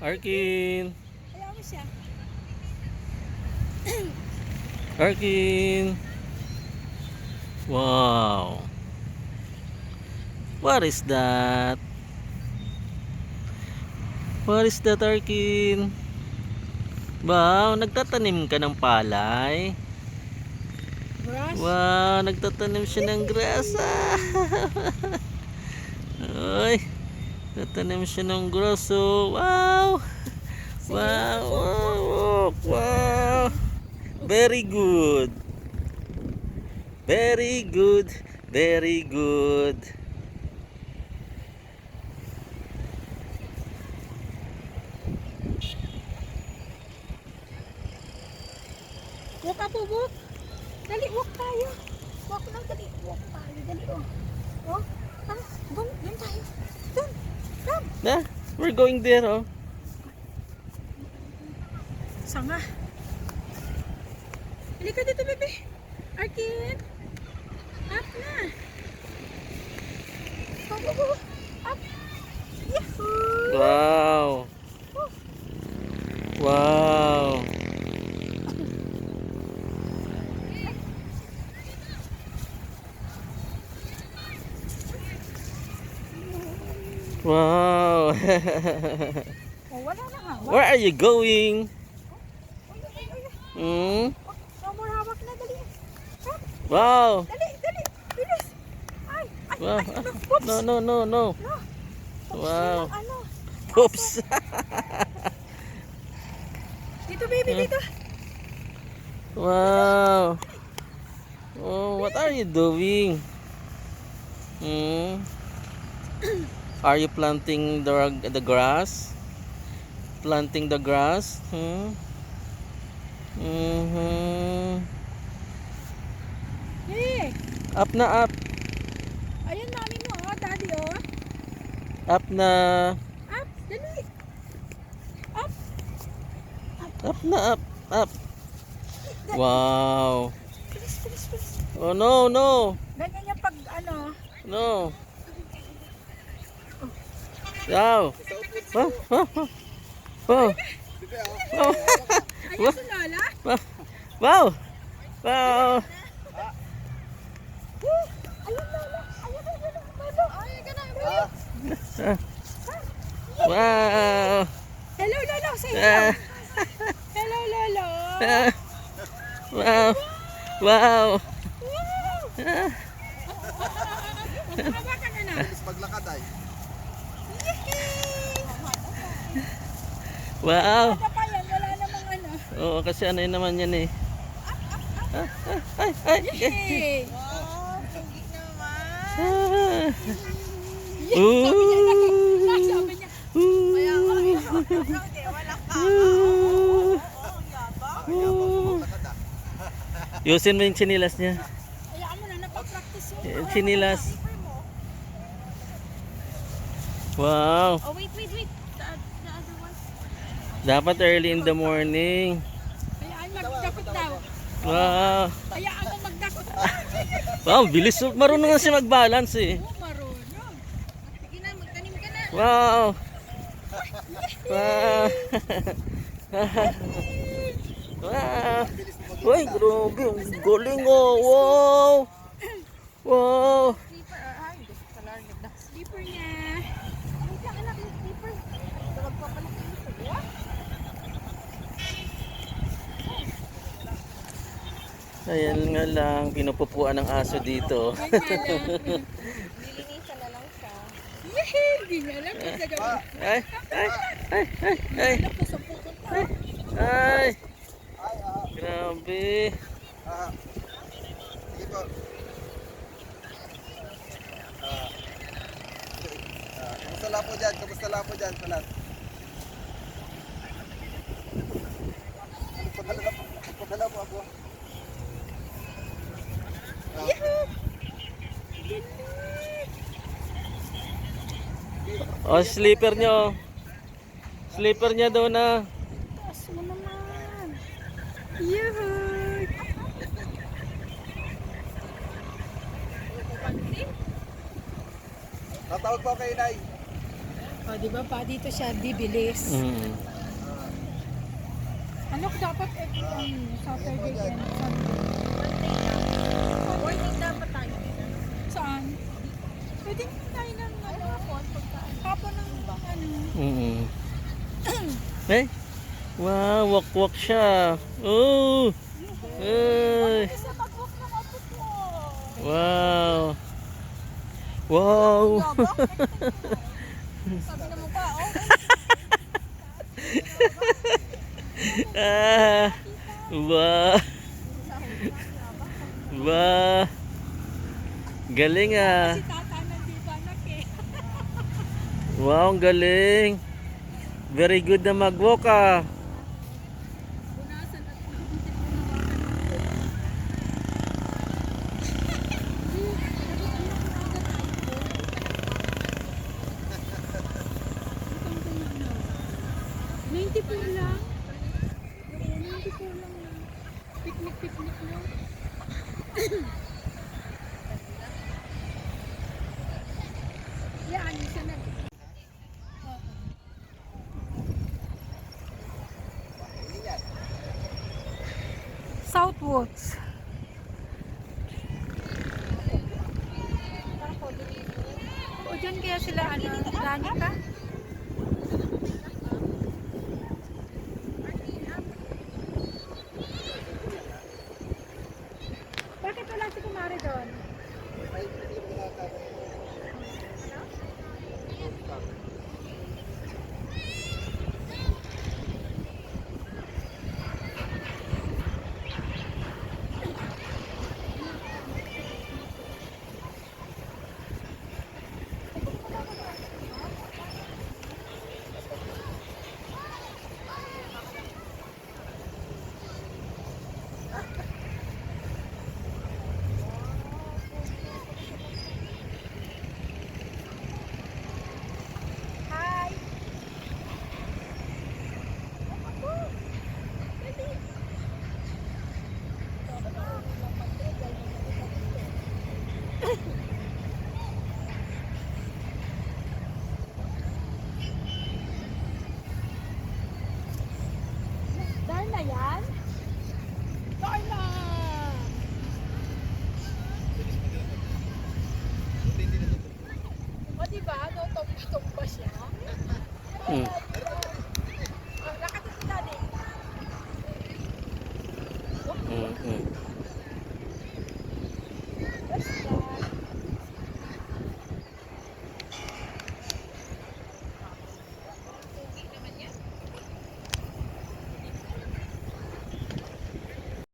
Arkin! Kaya mo siya. Arkin! Wow! What is that? What is that, Arkin? Wow, nagtatanim ka ng palay. Brush. Wow, nagtatanim siya ng grasa. Ay, nagtatanim siya ng graso. Wow! Wow, wow, wow. Very good. Very good. Very good. Walk up, walk. Dali, walk tayo. Walk lang, dali. Walk tayo, dali. Oh, doon tayo. Doon. Come. Nah, we're going there, oh. Sanga. Halika dito, bebe. Arkin. Up na. Go. Up. Yahoo! Wow. Wow. Wow. Oh, wala na nga. Where are you going? Ay. Hmm? More hawak na, dali. Come. Wow. Dali. Bilis. Ay. Wow. Oops. No. No. Wow. Ano? Oops. Dito, baby, dito. Wow. Oh, what are you doing? Hmm? Are you planting the grass? Planting the grass? Hmm? Mm-hmm. Hey. Up na up. Ayun, mami mo, oh, daddy, oh. Up na. Up, dali. Up. Up na up. Up. Wow. Bilis. Oh no. Ganyan yung pag, ano. No. Wow. Wow. Ayun si Lola. Wow. Wow. Ayun, Lola. Lola. Ay, ganun. Wow. Hello, Lolo. Say hello. Hello, Lolo. Wow. Wow. Hawakan na na. Maglakad ay. Wow. Ano pa yan? Wala namang ano. Oo, kasi ano yun naman yan eh. Ay. Yay! Ah. Sabi niya. Yusin mo yung chinilas niya. Hayaan mo na, napapractice yun. Yung chinilas. Wow. Oh, wait. The other one. Dapat early in the morning. Hayaan magdakot daw. Wow. Hayaan mo magdakot. Wow, bilis. Marunong na siya mag-balance eh. Oo, marunong. Sige na, magtanim ka na. Wow. Wow. Wow. Uy, grabe. Ang galing oh. Wow. Wow. Sleeper. Ay, sleeper niya. Ay, ka anak yung sleeper. Tawag pa pala yung sleeper. Ayan nga lang. Pinupupuan ng aso dito. Nilinisan na lang siya. Yehey! Hindi niya alam kung sa gawin. Ay. Alam ko sa pupunta. Ay. Grabe. Sige po. Kamusta lang po dyan? Salat. Pagdala po ako. Oh, sleeper nyo. Sleeper niya daw na. Taas mo naman. Yehey! Tatawag po kay Inay. O, di ba pa? Dito siya bibilis. Mm. Ano dapat Saturday and Sunday? Morning dapat tayo. Saan? Pwede naman tayo ng hapon ng ano. Mm. Eh? Wow, wakwak siya. Oh! Ay! Isa mag-book ng abot mo. Wow! Wow! Sabi na mo pa, oh. Ah! Wow! Wow! Galing ah! Si tata nandito anak eh. Wow, ang galing! Very good na mag-walk ah! Punasan at $94 lang. Oo, $94 lang na. Picnic lang. Yan, isa na. Southwoods. O dyan kaya sila Danica? Bakit wala si Kumari doon? Hi! Dahil na yan?